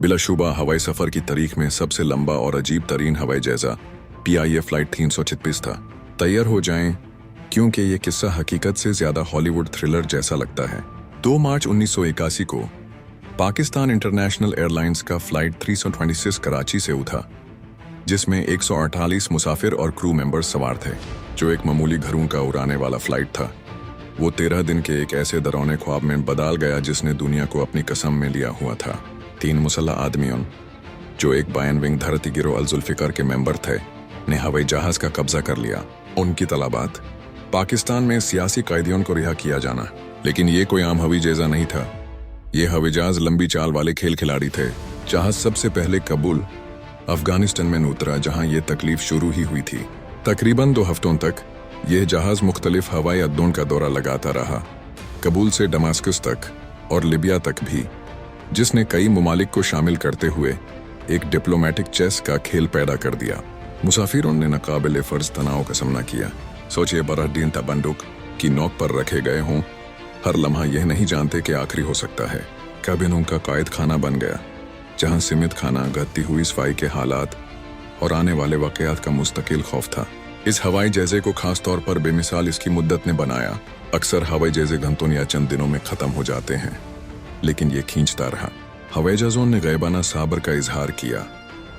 बिलाशुबा हवाई सफर की तारीख में सबसे लंबा और अजीब तरीन हवाई जैजा PIA फ्लाइट 336 था। तैयार हो जाएं, क्योंकि ये किस्सा हकीकत से ज्यादा हॉलीवुड थ्रिलर जैसा लगता है। 2 मार्च 1981 को पाकिस्तान इंटरनेशनल एयरलाइंस का फ्लाइट 326 कराची से उठा, जिसमें 148 मुसाफिर और क्रू मेंबर्स सवार थे। जो एक मामूली घरों का उड़ाने वाला फ्लाइट था, वो 13 दिन के एक ऐसे डरावने ख्वाब में बदल गया जिसने दुनिया को अपनी कसम में लिया हुआ था। 3 मुसल्लह आदमियों, जो एक बायन विंग धरती गिरोह अल-जुल्फिकार के मेंबर थे, ने हवाई जहाज का कब्जा कर लिया। उनकी तलबात पाकिस्तान में सियासी कैदियों को रिहा किया जाना। लेकिन ये कोई आम हवाई जहाज नहीं था। ये हवाई जहाज लंबी चाल वाले खेल खिलाड़ी थे। जहाज सबसे पहले कबूल, अफगानिस्तान में उतरा, जहां ये तकलीफ शुरू ही हुई थी। तकरीबन 2 हफ्तों तक यह जहाज मुख्तलिफ हवाई अड्डों का दौरा लगाता रहा, कबूल से दमास्कस तक और लिबिया तक भी, जिसने कई ममालिक को शामिल करते हुए एक डिप्लोमेटिक चेस का खेल पैदा कर दिया। मुसाफिरों ने नाकाबिले फर्ज तनाव का सामना किया। सोचिए, बरहदीन बंदूक की नोक पर रखे गए हों, हर लम्हा यह नहीं जानते कि आखिरी हो सकता है। कैबिन उनका कायद खाना बन गया, जहां सीमित खाना, घटती हुई सफाई के हालात और आने वाले वाकयात का मुस्तकिल खौफ था। इस हवाई जहाज़े को खास तौर पर बेमिसाल इसकी मुद्दत ने बनाया। अक्सर हवाई जहाज़े घंटों या चंद दिनों में ख़त्म हो जाते हैं, लेकिन ये खींचता रहा। हवाई जहाज़ों ने गैबाना साबर का इजहार किया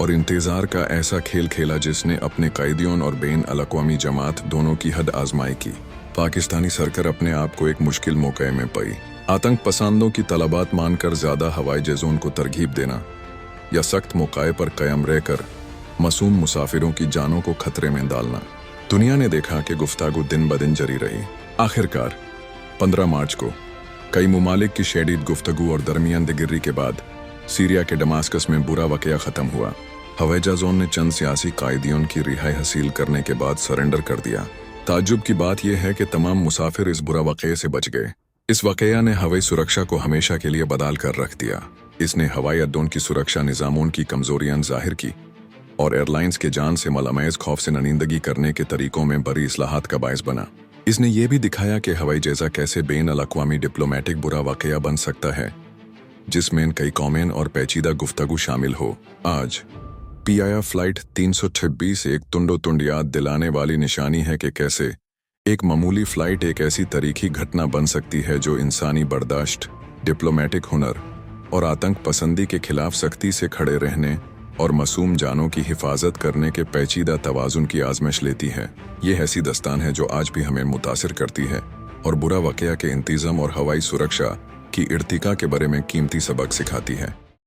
और इंतजार का ऐसा खेल खेला जिसने अपने कैदियों और बेन अल-अक़वामी जमात दोनों की हद आजमाई की। पाकिस्तानी सरकार अपने आप को एक मुश्किल मौके में पाई। आतंक पसंदों की तलबात मानकर ज़्यादा हवाई जहाज़ों को तरगीब देना या सख्त मौके पर कायम रहकर मासूम मुसाफिरों की जानों को खतरे में डालना। दुनिया ने देखा कि गुफ्तागू दिन ब दिन जारी रही। आखिरकार 15 मार्च को कई ममालिक की शदीद गुफ्तगू और दरमियानदगिरी के बाद सीरिया के दमास्कस में बुरा वाकया ख़त्म हुआ। हवाई जहाज़ों ने चंद सियासी कायदियों की रिहाई हासिल करने के बाद सरेंडर कर दिया। ताज्जुब की बात यह है कि तमाम मुसाफिर इस बुरा वाकये से बच गए। इस वाकया ने हवाई सुरक्षा को हमेशा के लिए बदल कर रख दिया। इसने हवाई अड्डों की सुरक्षा निज़ामों की कमजोरियां जाहिर की और एयरलाइंस के जान से मलामेज खौफ से ननिंदगी करने के तरीकों में बड़ी इस्लाहात का बायस बना। इसने ये भी दिखाया कि हवाई जहाज़ कैसे बेन अल-अक़वामी डिप्लोमेटिक बुरा वाकया बन सकता है, जिसमें कई कौमें और पेचीदा गुफ्तगू शामिल हो। आज PIA फ्लाइट 326 एक तुंडो-तुंड याद दिलाने वाली निशानी है कि कैसे एक मामूली फ्लाइट एक ऐसी तारीखी घटना बन सकती है जो इंसानी बर्दाश्त, डिप्लोमेटिक हुनर और आतंक पसंदी के खिलाफ सख्ती से खड़े रहने और मासूम जानों की हिफाजत करने के पेचीदा तवाज़ुन की आजमाइश लेती है। ये ऐसी दस्तान है जो आज भी हमें मुतासिर करती है और बुरा वाकया के इंतज़ाम और हवाई सुरक्षा की इर्तिका के बारे में कीमती सबक सिखाती है।